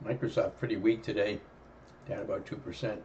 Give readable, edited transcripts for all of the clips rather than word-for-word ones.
Microsoft pretty weak today, down about 2%.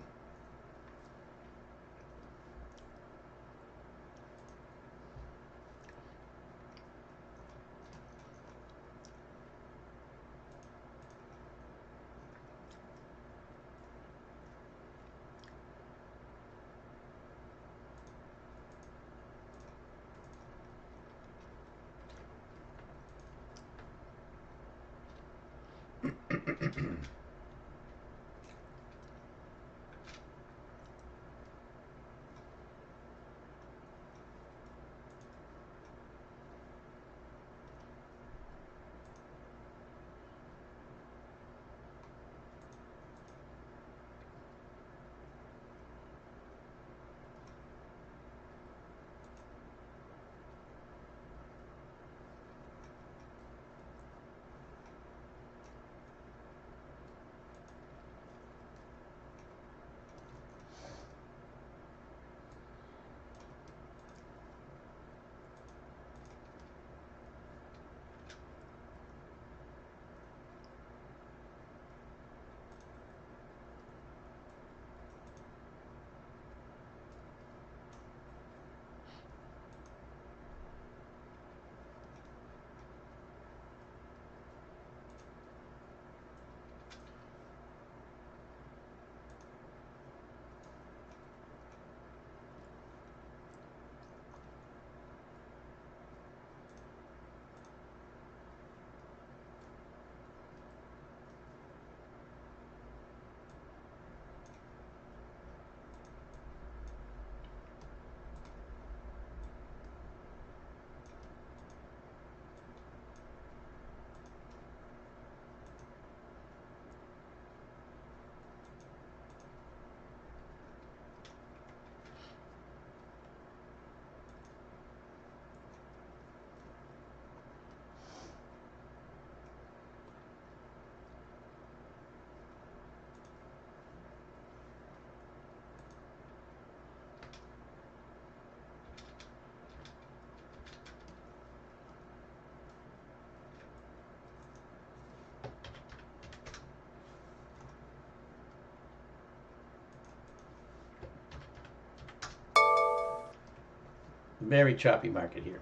Very choppy market here.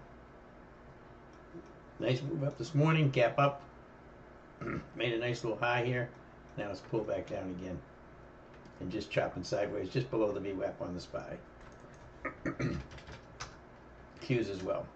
Nice move up this morning, gap up, made a nice little high here. Now it's pulled back down again and just chopping sideways just below the VWAP on the SPY. Qs as well.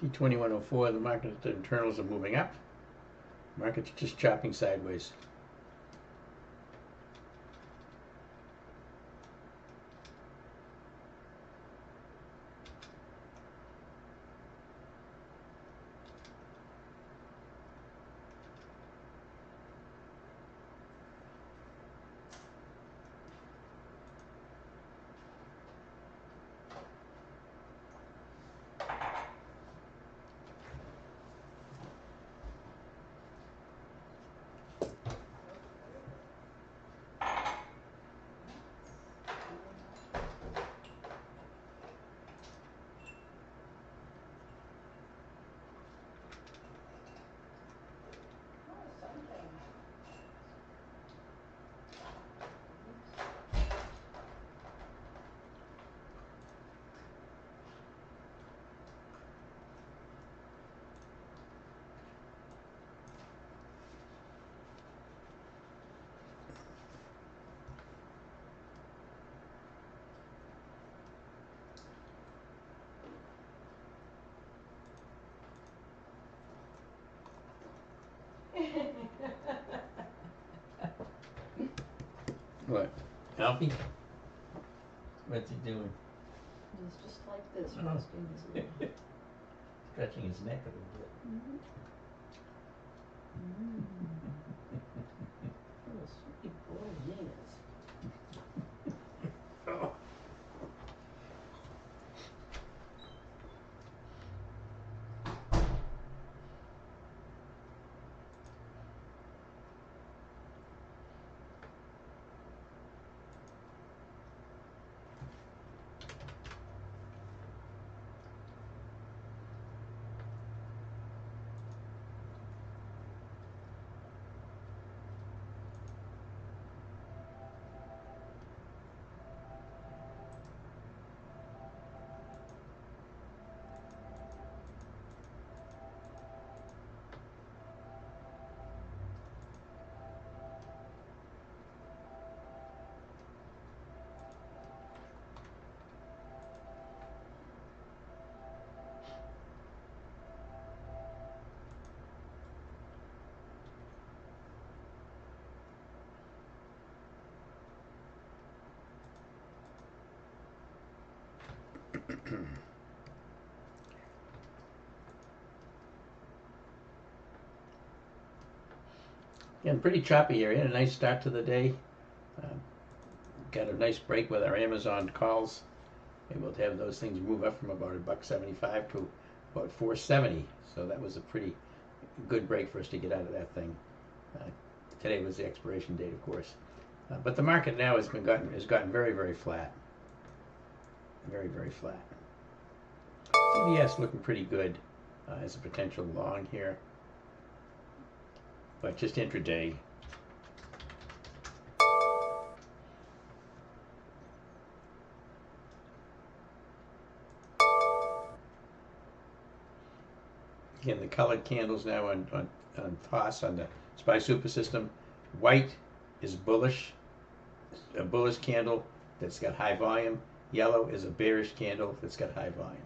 T2104, the market internals are moving up. Market's just chopping sideways. What? Alfie? What's he doing? He's just like this, Oh. resting his leg. Stretching his neck a little bit. What a sweet boy he is. Oh. Again, pretty choppy here. Had a nice start to the day. Got a nice break with our Amazon calls. Able to have those things move up from about $1.75 to about $4.70. So that was a pretty good break for us to get out of that thing. Today was the expiration date, of course. But the market now has gotten very, very flat. Very, very flat. CVS looking pretty good as a potential long here. But just intraday. Again, the colored candles now on TOS on the SPY Super System. White is bullish, a bullish candle that's got high volume. Yellow is a bearish candle that's got high volume.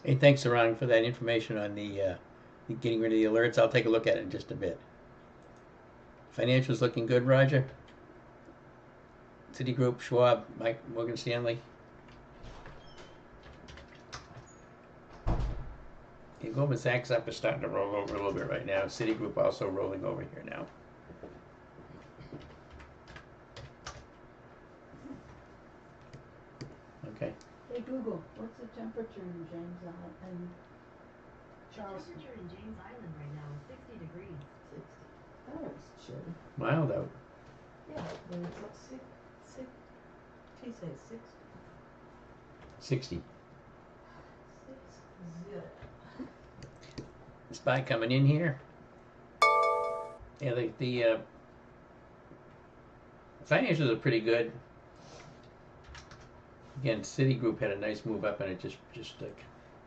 Hey, thanks, Sarang, for that information on the getting rid of the alerts. I'll take a look at it in just a bit. Financials looking good, Roger. Citigroup, Schwab, Mike, Morgan Stanley. Yeah, Goldman Sachs up is starting to roll over a little bit right now. Citigroup also rolling over here now. Okay. Hey Google, what's the temperature in James Island and Charleston? Temperature in James Island right now is 60 degrees. 60. That was chilly. Mild out. Yeah, but it's like six, she said 60. 60. 60. Spy coming in here. Yeah, the financials are pretty good. Again, Citigroup had a nice move up, and it just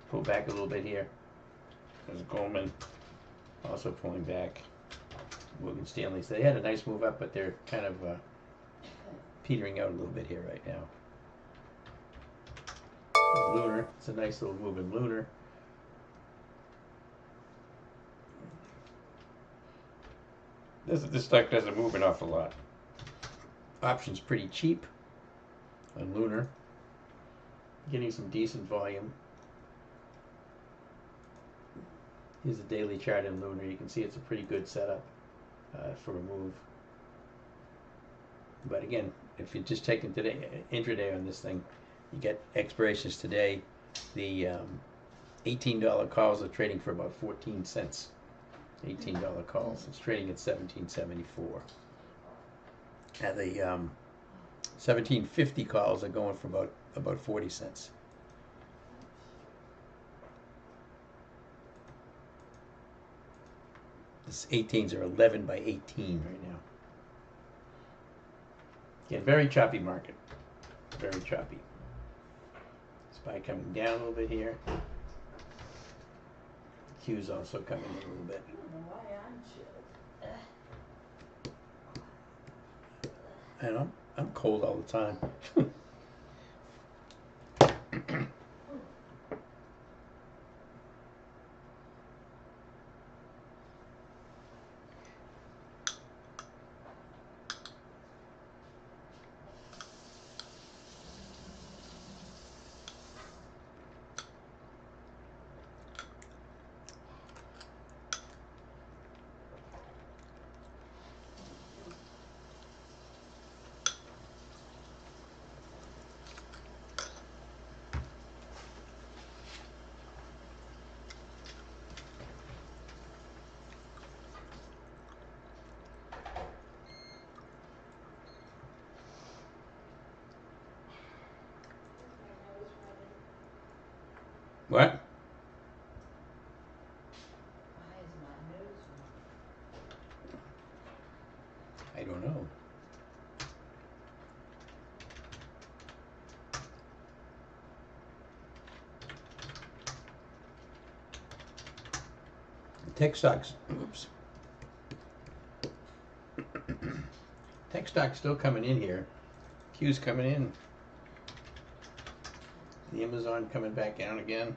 pulled back a little bit here. There's Goldman also pulling back. Morgan Stanley, so they had a nice move up, but they're kind of petering out a little bit here right now. Lunar, it's a nice little move in Lunar. This stock doesn't move an awful lot. Options pretty cheap on Lunar. Getting some decent volume. Here's a daily chart in Lunar. You can see it's a pretty good setup for a move. But again, if you're just taking today intraday on this thing, you get expirations today. The $18 calls are trading for about 14 cents. $18 calls. It's trading at 17.74. And the 17.50 calls are going for about 40 cents. This 18s are 11 by 18 right now. Again, very choppy market. Very choppy. SPY coming down a little bit here. Q's also coming in a little bit. I don't know why I'm chilled. And I'm cold all the time. What? Why is my nose running? I don't know. Tech stocks. Oops. Tech stocks still coming in here. Q's coming in. The Amazon coming back down again.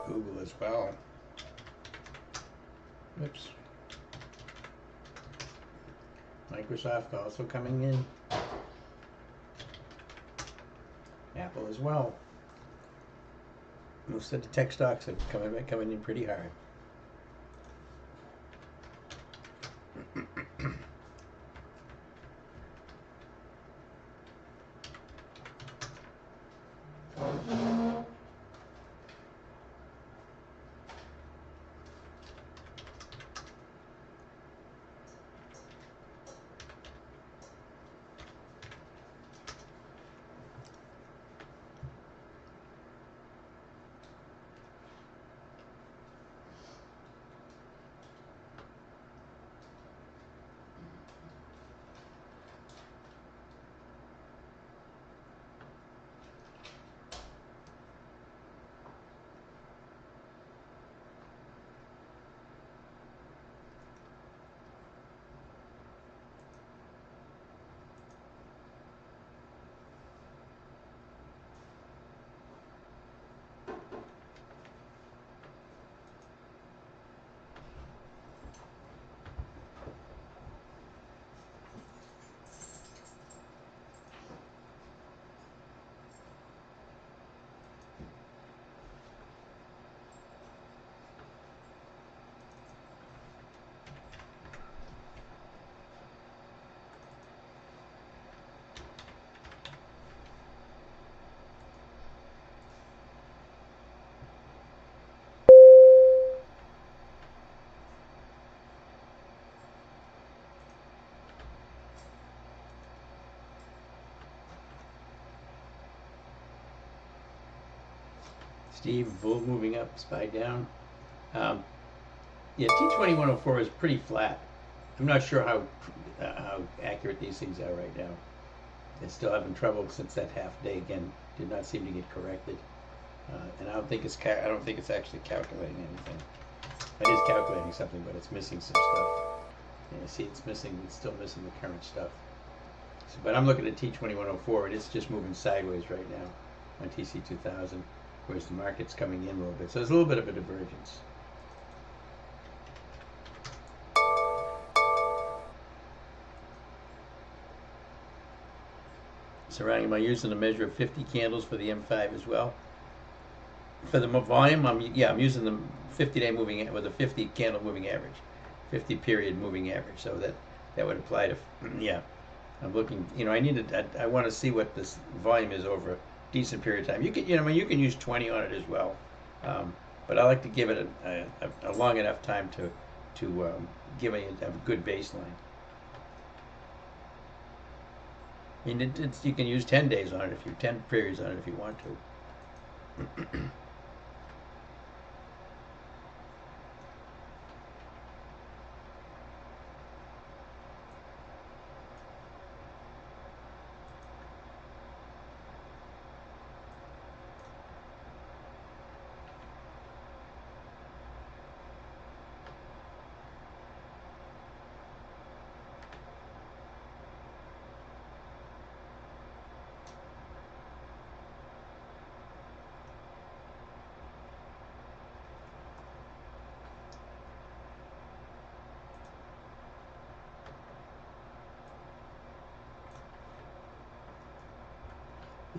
Google as well. Oops. Microsoft also coming in. Apple as well. Most of the tech stocks are coming in pretty hard. Steve, bull moving up, spy down. Yeah, T2104 is pretty flat. I'm not sure how accurate these things are right now. They're still having trouble since that half day again. Did not seem to get corrected, and I don't think it's actually calculating anything. It is calculating something, but it's missing some stuff. Yeah, see, it's still missing the current stuff. So, but I'm looking at T2104, and it's just moving sideways right now on TC2000, whereas the market's coming in a little bit. So there's a little bit of a divergence. Surrounding, am I using a measure of 50 candles for the M5 as well? For the volume, I'm using the 50-day moving with a 50 candle moving average, 50 period moving average. So that would apply to, yeah. I'm looking, I want to see what this volume is over a decent period of time. You can use 20 on it as well, but I like to give it a long enough time to give it a good baseline. I mean, you can use 10 days on it 10 periods on it if you want to.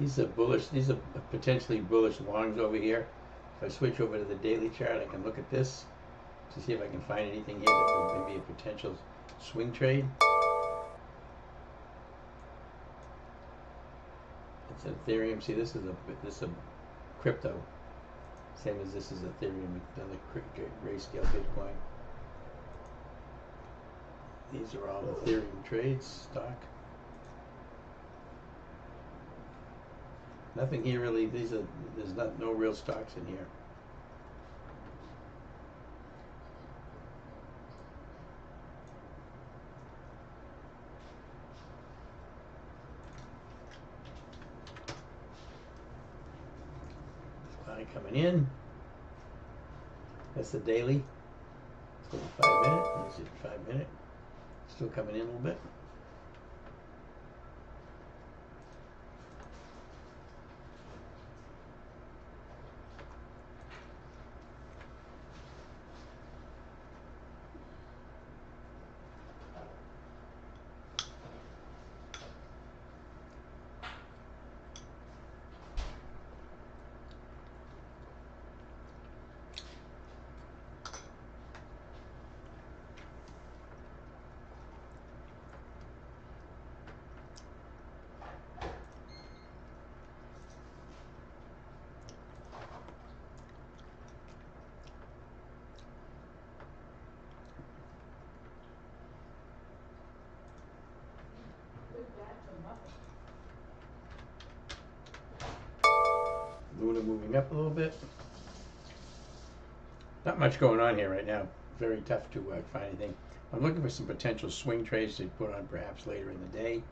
These are potentially bullish longs over here. If I switch over to the daily chart, I can look at this to see if I can find anything here that would be a potential swing trade. It's Ethereum. See, this is a crypto. Same as this is Ethereum, another grayscale Bitcoin. These are all Ethereum trades, stock. Nothing here really. There's no real stocks in here. Supply coming in. That's the daily. Still 5 minute. There's it 5 minute. Still coming in a little bit. Luna moving up a little bit. Not much going on here right now. Very tough to find anything. I'm looking for some potential swing trades to put on perhaps later in the day.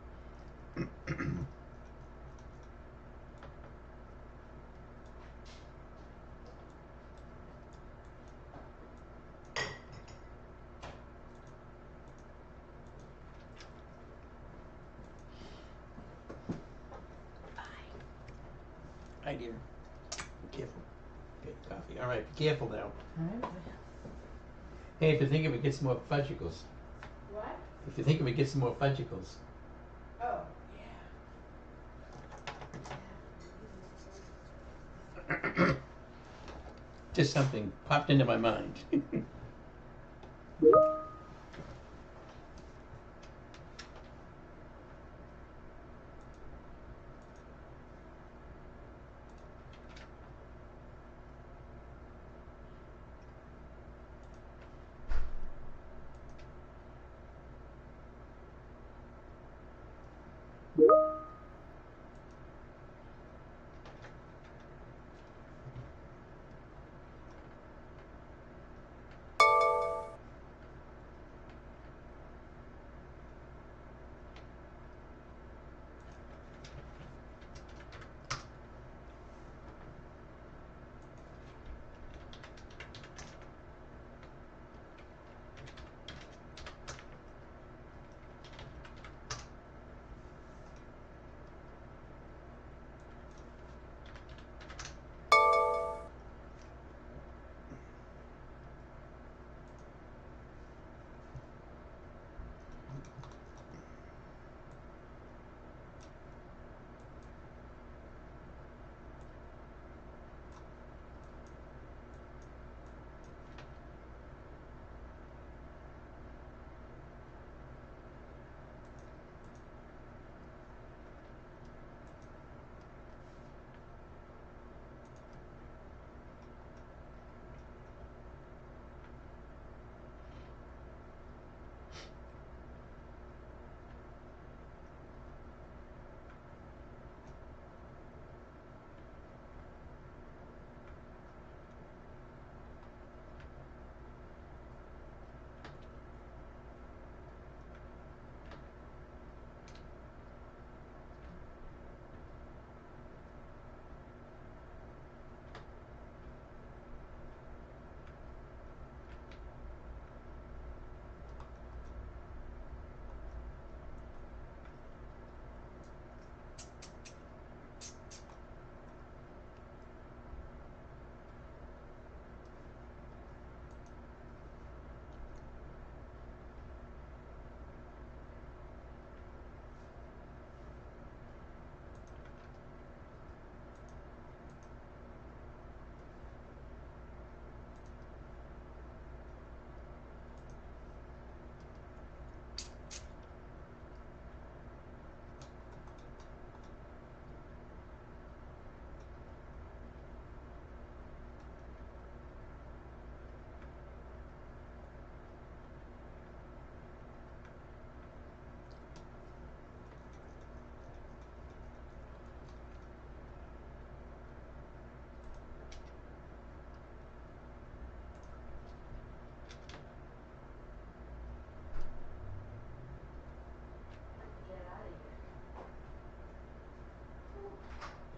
Hi, dear. Be careful. Get coffee. All right, be careful now. Hey, if you think of it, get some more fudgicles. What? If you think of it, get some more fudgicles. Oh, yeah. Just something popped into my mind.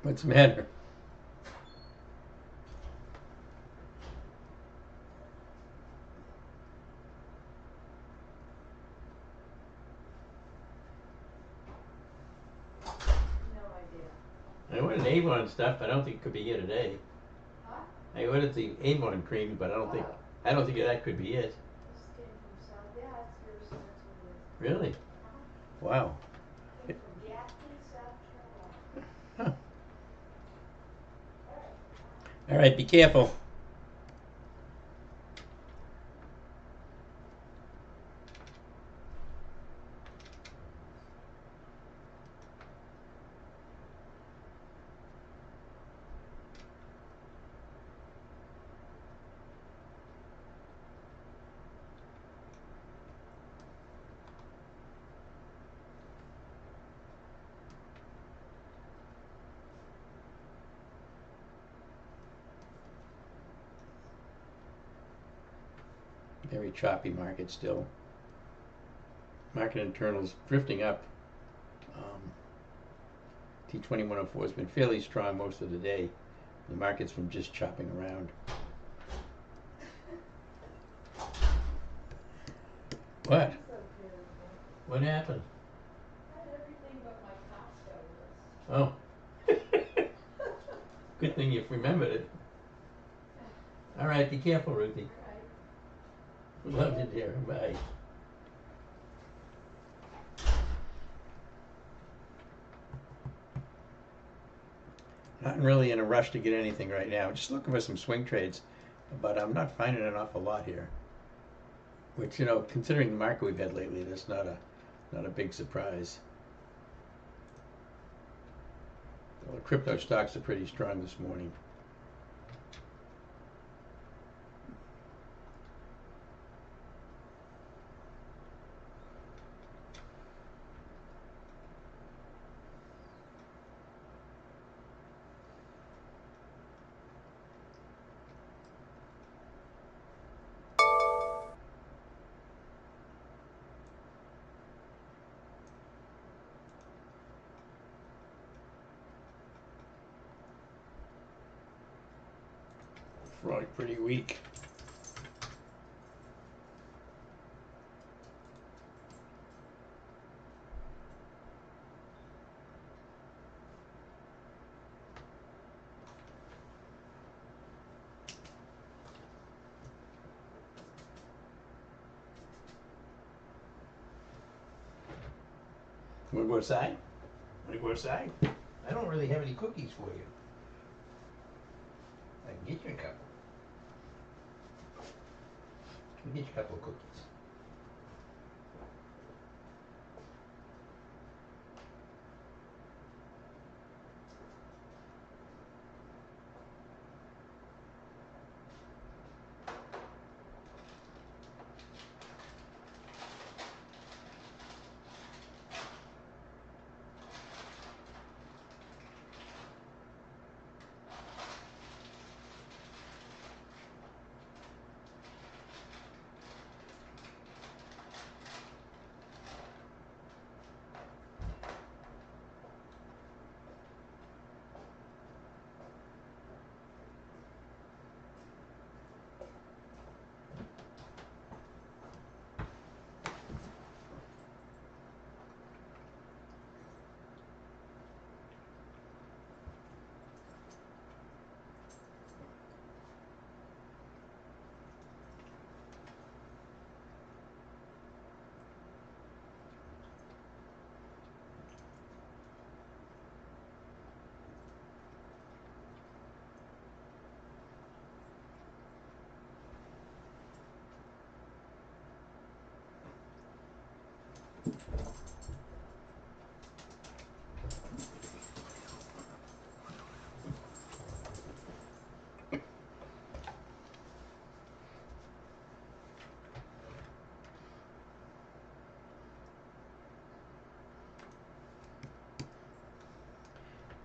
What's the matter? No idea. I ordered Avon stuff, but I don't think it could be here today. Huh? I ordered the Avon cream, but I don't think that could be it. This came from South, yeah, it's yours, that's what it is. Really? Uh-huh. Wow. Came from Gaffney, South Carolina. Huh. All right. All right, be careful. Very choppy market still. Market internals drifting up. T2104 has been fairly strong most of the day. The market's from just chopping around. What? I'm so pitiful. What happened? I had everything but my Costco list. Oh. Good thing you remembered it. All right, be careful, Ruthie. All right. Love you, dear. Bye. Not really in a rush to get anything right now. Just looking for some swing trades, but I'm not finding an awful lot here. Which, considering the market we've had lately, that's not a big surprise. Well, the crypto stocks are pretty strong this morning. Probably pretty weak. Want to go outside? Want to go outside? I don't really have any cookies for you. I can get you a couple. I can get you a couple of cookies.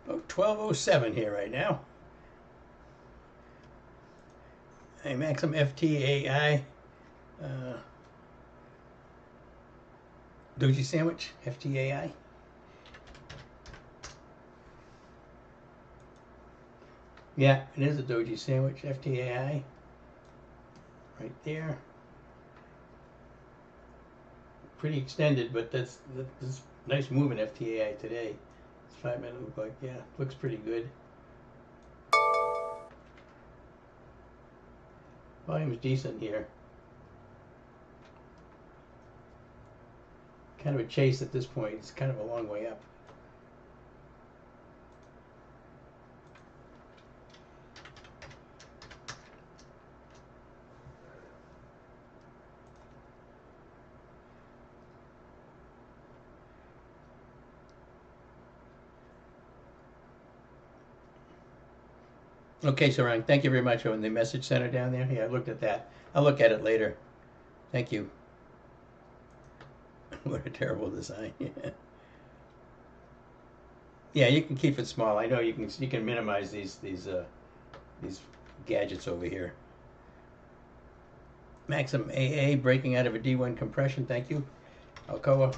About 12:07 here right now. Hey, Maxim FTAI. Doji sandwich, FTAI. Yeah, it is a doji sandwich, FTAI, right there. Pretty extended, but that's nice move in FTAI today. It's 5 minute look like, yeah, looks pretty good. Volume's decent here. Kind of a chase at this point. It's kind of a long way up. Okay, Sarang, thank you very much. On the message center down there, yeah, I looked at that. I'll look at it later. Thank you. What a terrible design. Yeah, you can keep it small. I know you can minimize these gadgets over here. Maxim AA breaking out of a D1 compression. Thank you. Alcoa.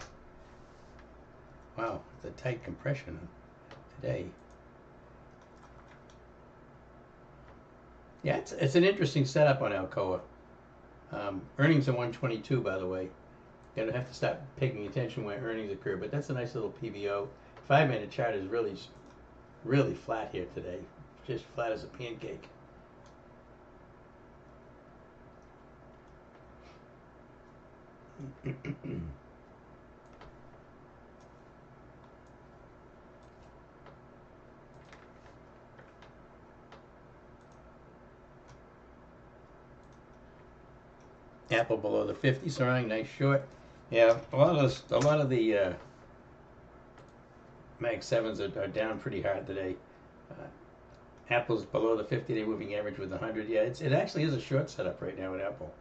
Wow, the tight compression today. Yeah, it's an interesting setup on Alcoa. Earnings are 122, by the way. Gonna have to stop paying attention when earnings occur, but that's a nice little PVO. 5 minute chart is really flat here today, just flat as a pancake. Apple below the 50, Sarang, nice short. Yeah, a lot of the Mag 7s are down pretty hard today. Uh, Apple's below the 50-day moving average with 100. Yeah, it actually is a short setup right now at Apple.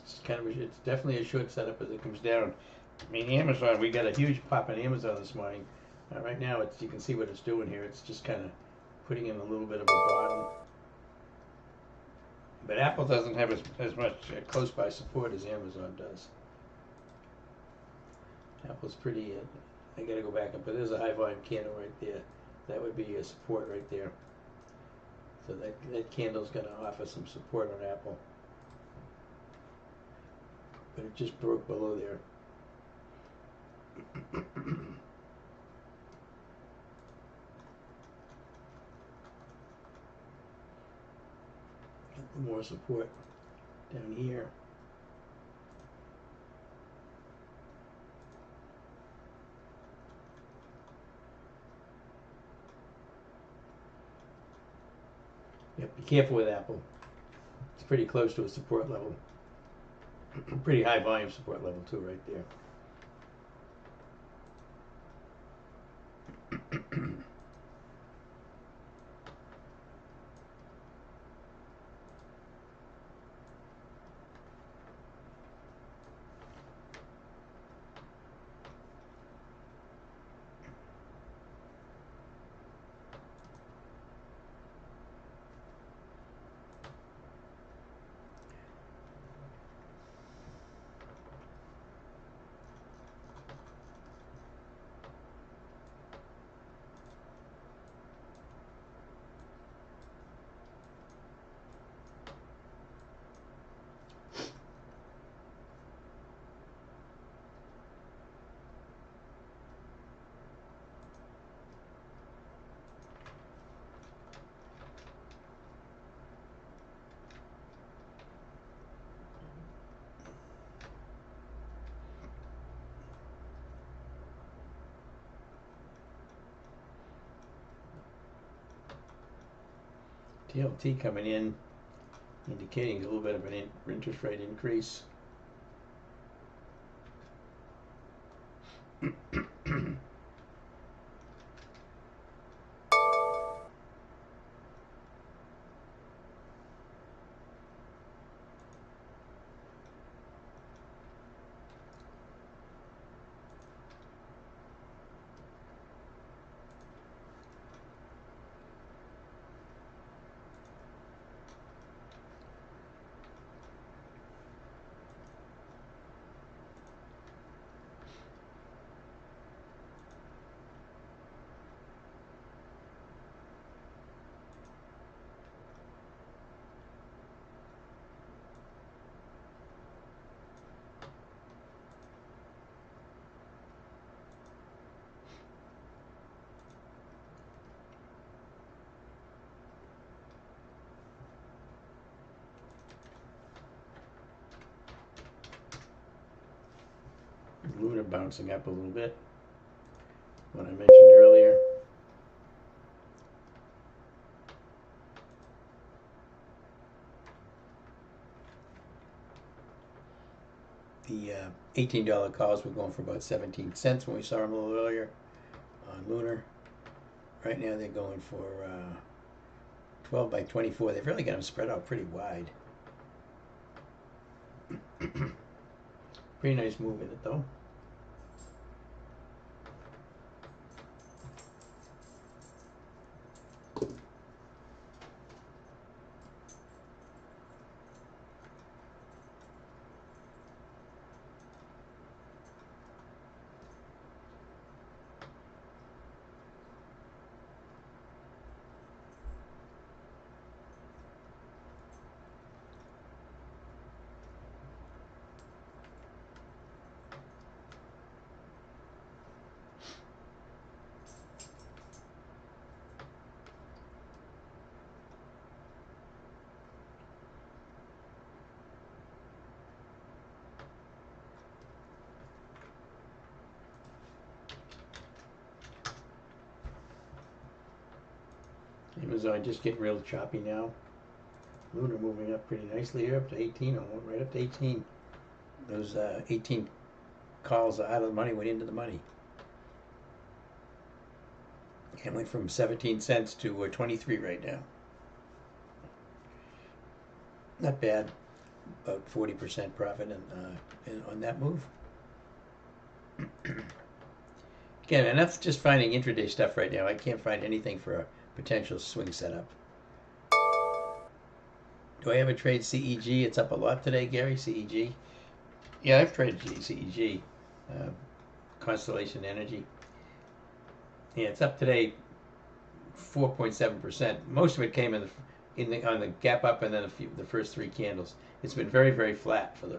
It's definitely a short setup as it comes down. I mean, Amazon, we got a huge pop in Amazon this morning. Right now, you can see what it's doing here. It's just kind of putting in a little bit of a bottom. But Apple doesn't have as much close by support as Amazon does. Apple's pretty. I got to go back up, but there's a high volume candle right there. That would be a support right there. So that candle's going to offer some support on Apple. But it just broke below there. More support down here. Yep, be careful with Apple. It's pretty close to a support level. Pretty high volume support level too, right there. TLT coming in, indicating a little bit of an interest rate increase. Lunar bouncing up a little bit. What I mentioned earlier. The $18 calls were going for about 17 cents when we saw them a little earlier on Lunar. Right now they're going for 12 by 24. They've really got them spread out pretty wide. Pretty nice move in it though. Amazon just getting real choppy now. Lunar moving up pretty nicely here, up to 18, right up to 18. Those 18 calls out of the money went into the money. It went from 17 cents to 23 right now. Not bad. About 40% profit on that move. Again, and that's just finding intraday stuff right now. I can't find anything for a potential swing setup. Do I ever trade CEG? It's up a lot today, Gary. CEG. Yeah, I've traded CEG. Constellation Energy. Yeah, it's up today 4.7%. Most of it came on the gap up and then the first three candles. It's been very, very flat for the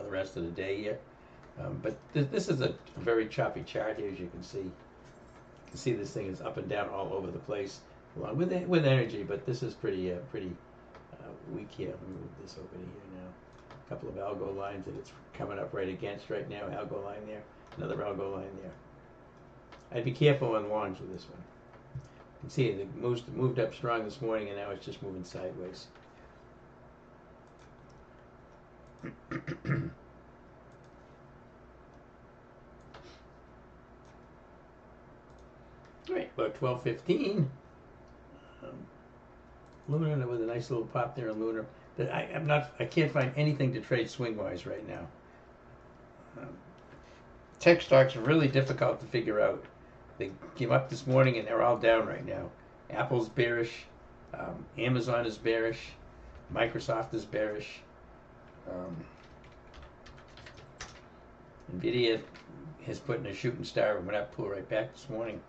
rest of the day here. But this is a very choppy chart here, as you can see. You can see this thing is up and down all over the place, along with energy. But this is pretty weak here. Let me move this over to here now. A couple of algo lines that it's coming up right against right now. Algo line there, another algo line there. I'd be careful on longs with this one. You can see it moved up strong this morning, and now it's just moving sideways. All right, about 12:15. Lunar with a nice little pop there in Lunar. That I can't find anything to trade swing wise right now. Tech stocks are really difficult to figure out. They came up this morning and they're all down right now. Apple's bearish, Amazon is bearish, Microsoft is bearish. Nvidia has put in a shooting star and went up, pulled right back this morning.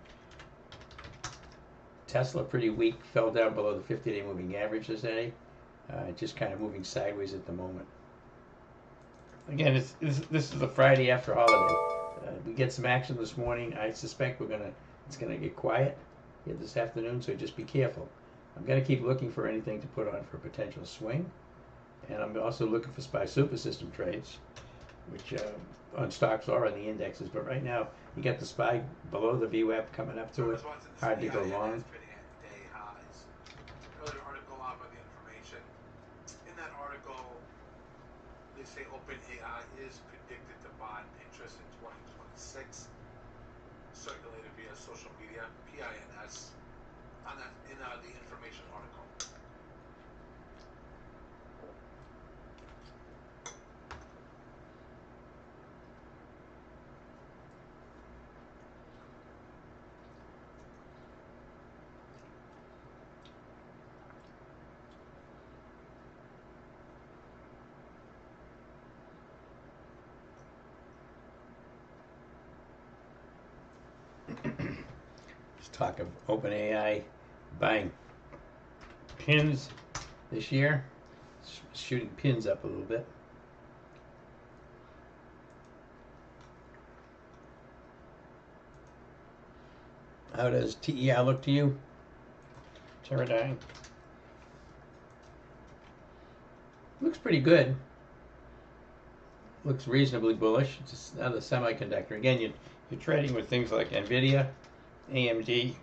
Tesla pretty weak, fell down below the 50-day moving average today. Just kind of moving sideways at the moment. Again, this is a Friday after holiday. We get some action this morning. I suspect it's gonna get quiet here this afternoon, so just be careful. I'm gonna keep looking for anything to put on for a potential swing, and I'm also looking for SPY super system trades, which on stocks or on the indexes. But right now, you got the SPY below the VWAP coming up to it. Hard to go long. They say OpenAI is predicted to bond interest in 2026, circulated via social media, PINS, in the information article. There's talk of OpenAI buying pins this year, shooting pins up a little bit. How does TER look to you? Teradyne. Looks pretty good. looks reasonably bullish. It's just another semiconductor. Again, you're trading with things like NVIDIA, AMD,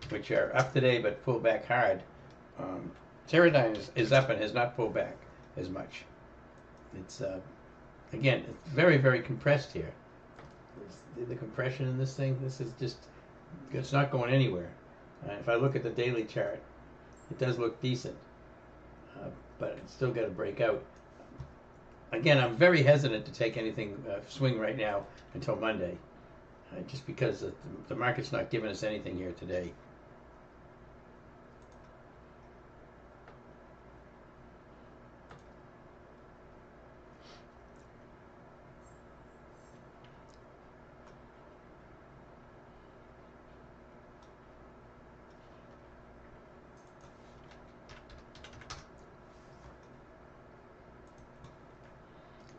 which are up today but pull back hard. Teradyne is up and has not pulled back as much. It's again, it's very, very compressed here. The compression in this thing, this is just, it's not going anywhere. If I look at the daily chart, it does look decent, but it's still got to break out. Again, I'm very hesitant to take anything swing right now until Monday, just because the market's not giving us anything here today.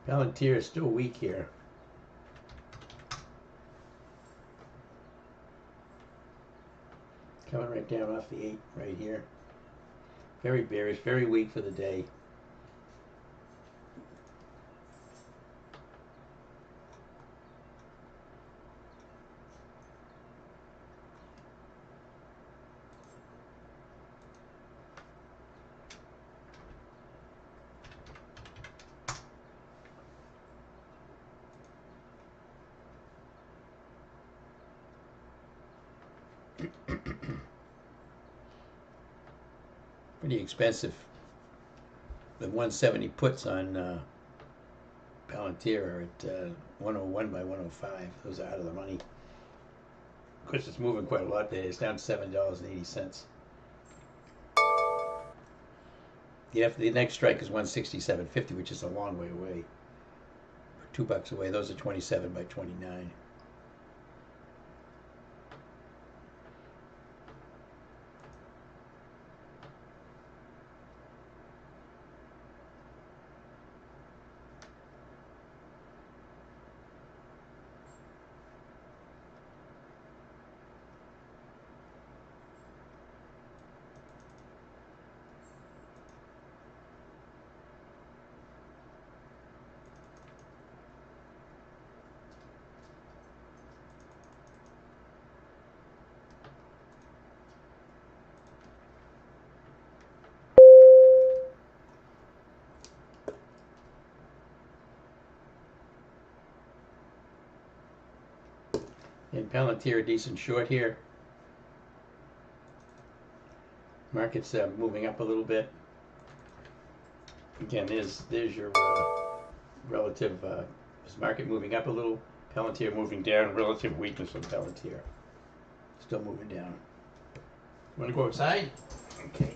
Palantir is still weak here. Coming right down off the 8 right here. Very bearish, very weak for the day. Pretty expensive. The 170 puts on Palantir are at 101 by 105. Those are out of the money. Of course, it's moving quite a lot today. It's down $7.80. The next strike is 167.50, which is a long way away. For $2 away, those are 27 by 29. And Palantir, a decent short here. Market's moving up a little bit. Again, there's your relative. Is market moving up a little? Palantir moving down. Relative weakness on Palantir. Still moving down. Want to go outside? Okay.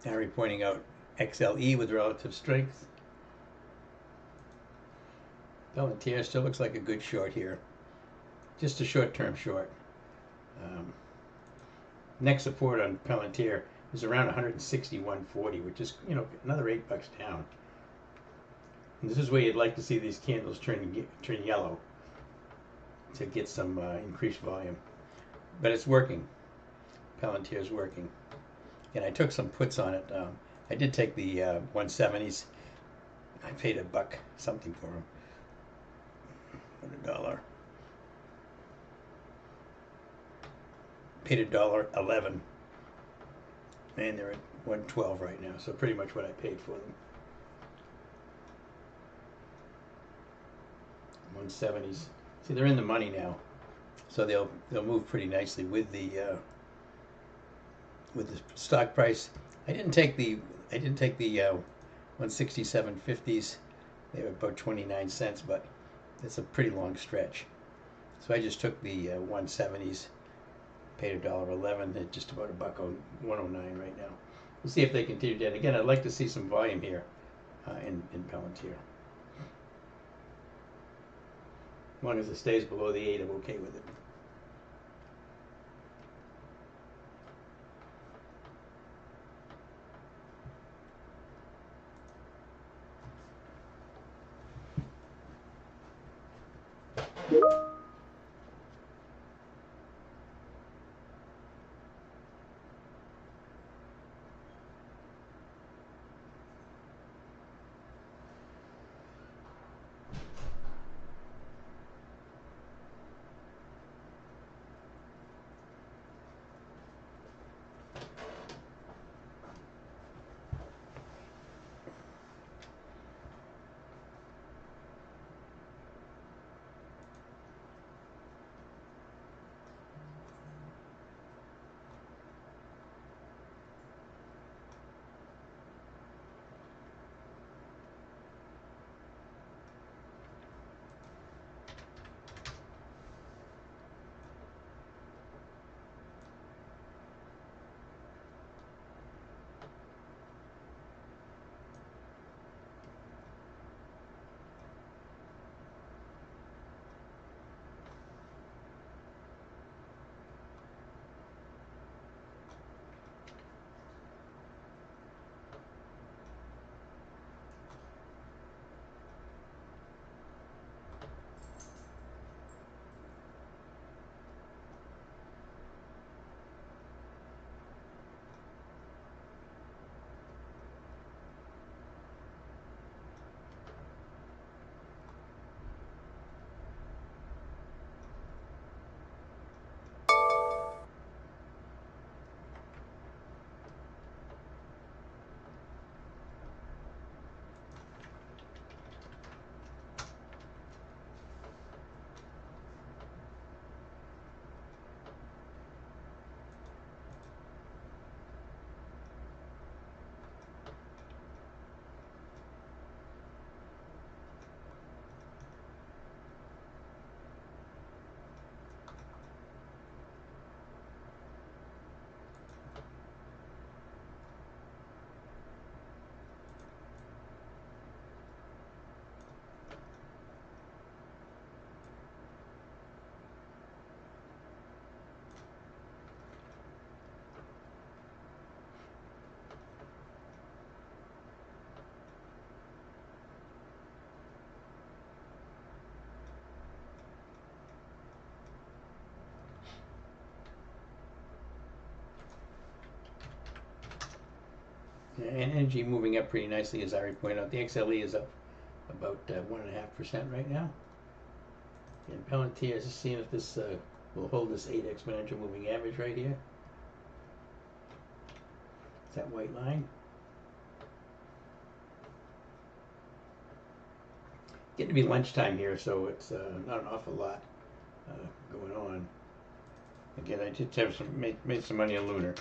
Harry pointing out XLE with relative strength. Palantir still looks like a good short here. Just a short-term short. Next support on Palantir is around 161.40, which is, another $8 down. And this is where you'd like to see these candles turn yellow to get some increased volume. But it's working. Palantir is working. And I took some puts on it. I did take the 170s. I paid $1 something for them. $1. Paid $1.11. And they're at 112 right now, so pretty much what I paid for them. 170s. See, they're in the money now, so they'll move pretty nicely with the stock price. I didn't take the 167.50s. They were about 29 cents, but it's a pretty long stretch. So I just took the 170s, paid $1.11, at just about $1.09 right now. we'll see if they continue to. And again, I'd like to see some volume here in Palantir. As long as it stays below the 8, I'm okay with it. And energy moving up pretty nicely, as Ari pointed out. The XLE is up about 1.5% right now. And Palantir is just seeing if this will hold this 8 exponential moving average right here. It's that white line. Getting to be lunchtime here, so it's not an awful lot going on. Again, I did have made some money on Lunar.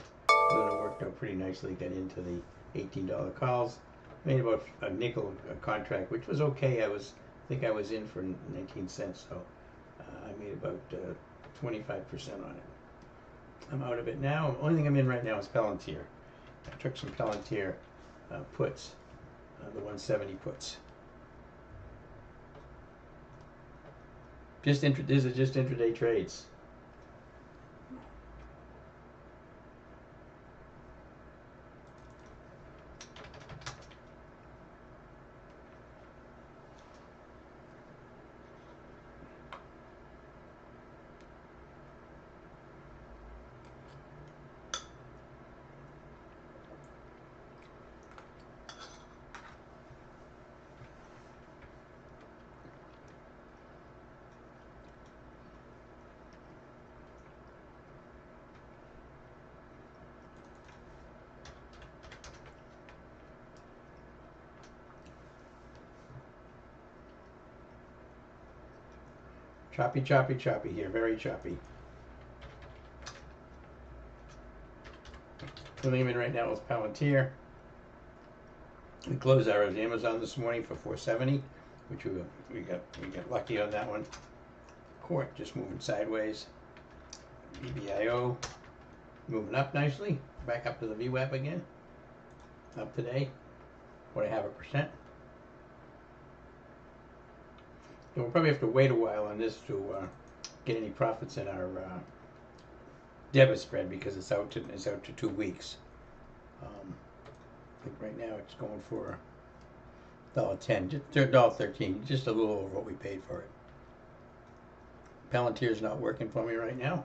Lunar worked out pretty nicely. Got into the $18 calls. Made about a nickel a contract, which was okay. I think I was in for 19 cents, so I made about 25% on it. I'm out of it now. The only thing I'm in right now is Palantir. I took some Palantir puts, the 170 puts. These are just intraday trades. Choppy, choppy, choppy here. Very choppy. The name in right now is Palantir. We closed our Amazon this morning for 470, which we got lucky on that one. Court just moving sideways. BBIO moving up nicely. Back up to the VWAP again. up today, 1.5%. And we'll probably have to wait a while on this to get any profits in our debit spread because it's out to 2 weeks. I think right now it's going for $1.10, just $1.13, just a little over what we paid for it. Palantir's not working for me right now.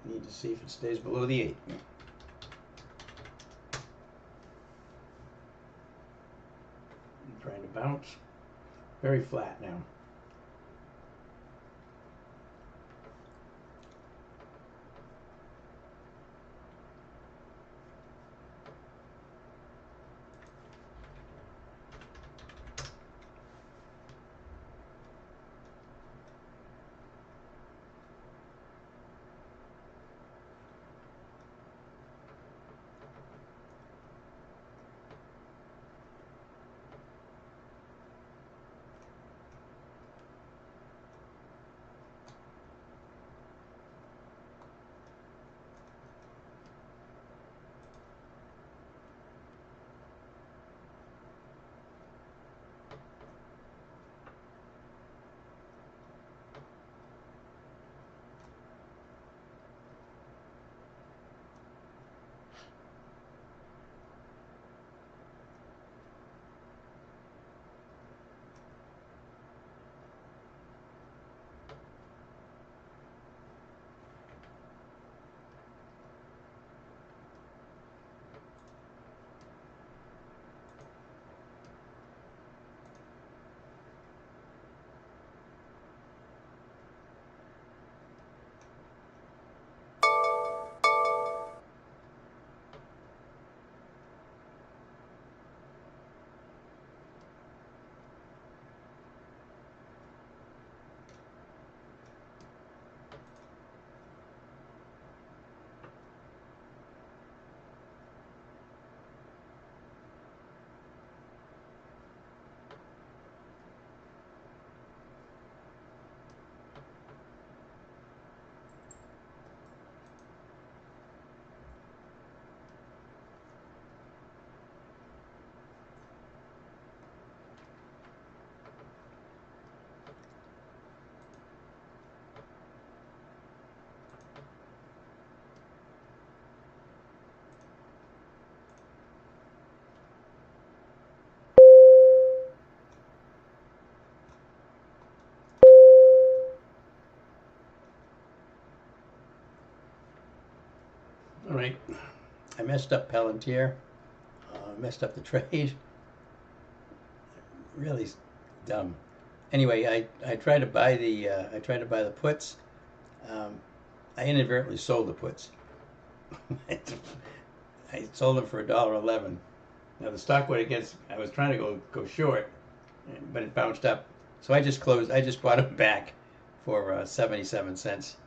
I need to see if it stays below the 8. I'm trying to bounce. Very flat now. All right, I messed up Palantir, messed up the trade. Really dumb. Anyway, I tried to buy the puts. I inadvertently sold the puts. I sold them for $1.11. Now the stock went against. I was trying to go short, but it bounced up. So I just closed. I just bought them back for 77 cents.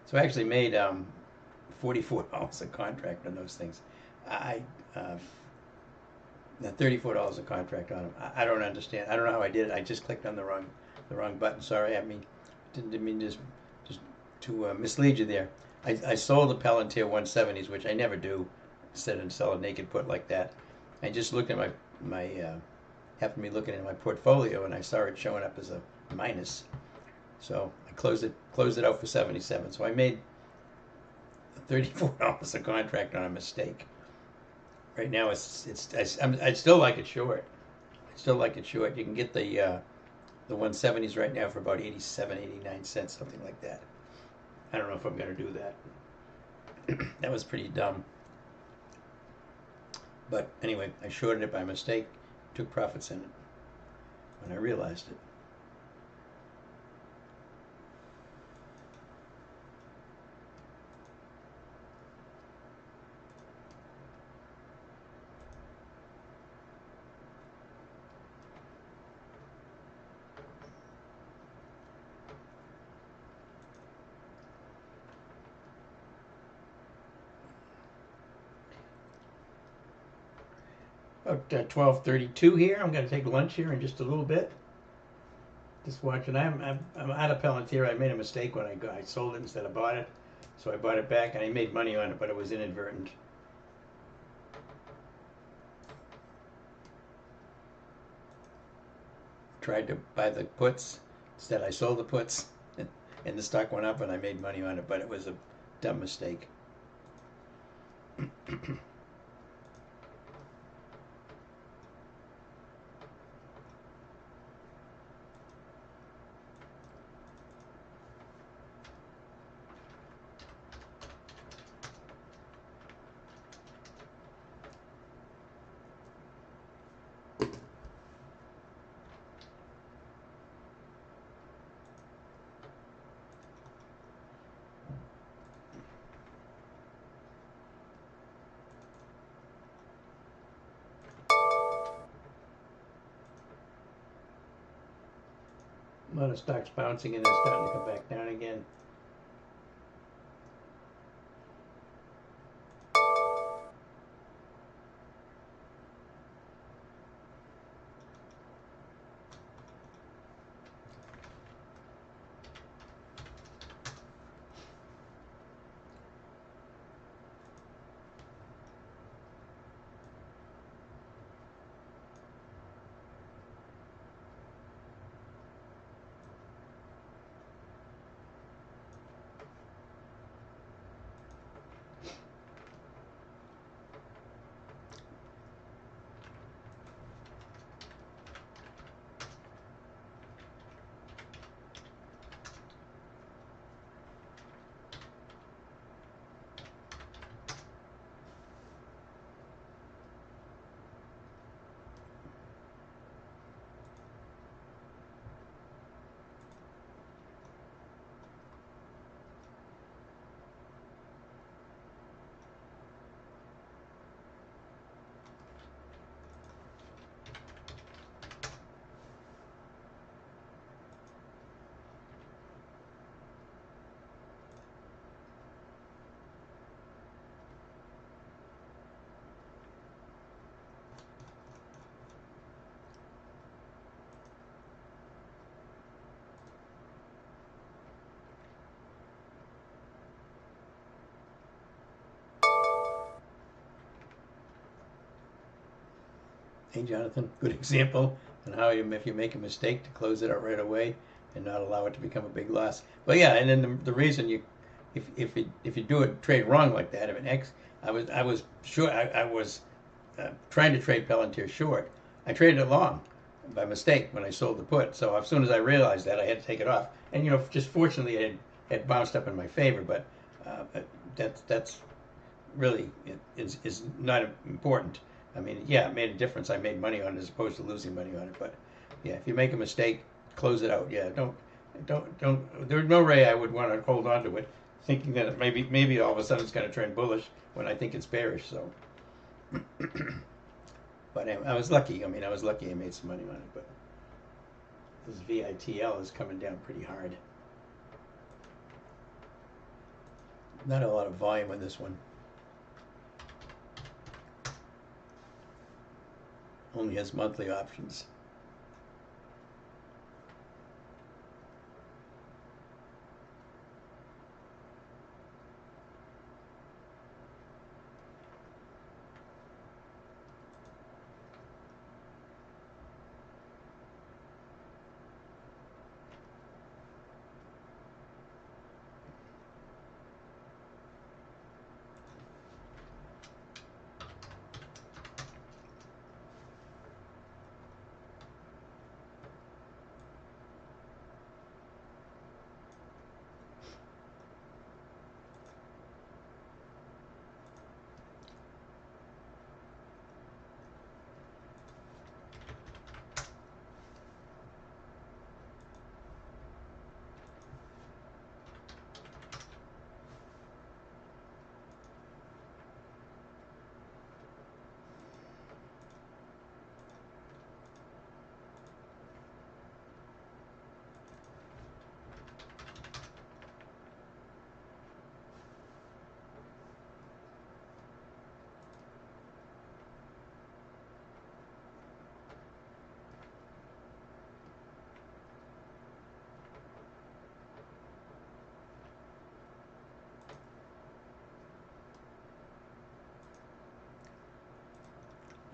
So I actually made $44 a contract on those things. I $34 a contract on them. I don't understand. I don't know how I did it. I just clicked on the wrong button. Sorry, didn't mean just to mislead you there. I sold the Palantir 170s, which I never do. Instead of sell a naked put like that, I just looked at my happened to be looking at my portfolio, and I saw it showing up as a minus. So I closed it out for 77. So I made $34 a contract on a mistake. Right now I still like it short. I still like it short. You can get the 170s right now for about 87, 89 cents, something like that. I don't know if I'm going to do that. That was pretty dumb. But anyway, I shorted it by mistake, took profits in it when I realized it. About 12:32 here. I'm going to take lunch here in just a little bit. Just watching. I'm out of Palantir. I made a mistake when I sold it instead of bought it, so I bought it back and I made money on it, but it was inadvertent. tried to buy the puts. Instead, I sold the puts, and the stock went up, and I made money on it. But it was a dumb mistake. A lot of stocks bouncing and then starting to come back down again. Hey, Jonathan, good example on how if you make a mistake to close it out right away and not allow it to become a big loss. But yeah, and then the reason you, if you do a trade wrong like that, if an X, I was sure I was trying to trade Palantir short. I traded it long by mistake when I sold the put. So as soon as I realized that, I had to take it off. And just fortunately, it had bounced up in my favor. But that's really is not important. I mean, yeah, it made a difference. I made money on it as opposed to losing money on it. But yeah, if you make a mistake, close it out. Yeah, don't. There's no way I would want to hold on to it, thinking that maybe all of a sudden it's going to turn bullish when I think it's bearish. So, but I was lucky. I mean, I was lucky I made some money on it. But this VITL is coming down pretty hard. Not a lot of volume on this one. Only has monthly options.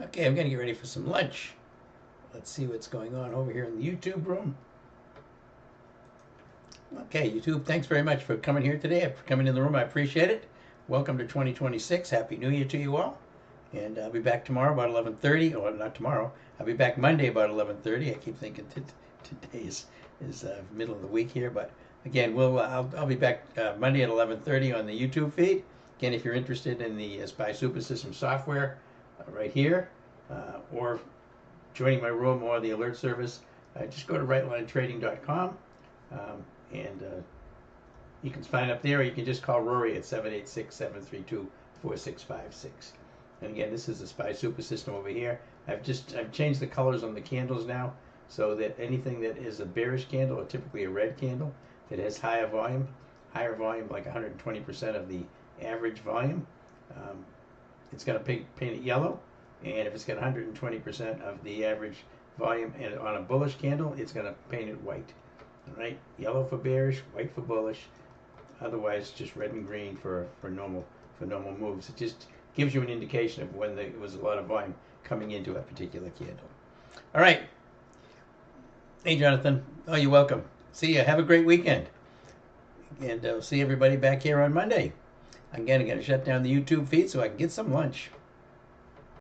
Okay, I'm gonna get ready for some lunch. let's see what's going on over here in the YouTube room. Okay, YouTube, thanks very much for coming here today, for coming in the room. I appreciate it. Welcome to 2026. Happy New Year to you all. And I'll be back tomorrow about 11:30. Or not tomorrow. I'll be back Monday about 11:30. I keep thinking today is middle of the week here, but again, I'll be back Monday at 11:30 on the YouTube feed. Again, if you're interested in the SPY Super System software, right here, or joining my room or the alert service, just go to rightlinetrading.com. And you can sign up there, or you can just call Rory at 786-732-4656. And again, this is the SPY Super System over here. I've changed the colors on the candles now, so that anything that is a bearish candle, or typically a red candle, that has higher volume like 120% of the average volume, it's going to paint it yellow. And if it's got 120% of the average volume and on a bullish candle, it's going to paint it white. All right, yellow for bearish, white for bullish. Otherwise, just red and green for normal moves. It just gives you an indication of when there was a lot of volume coming into a particular candle. All right. Hey, Jonathan. Oh, you're welcome. See ya. Have a great weekend. And see everybody back here on Monday. Again, I'm going to shut down the YouTube feed so I can get some lunch.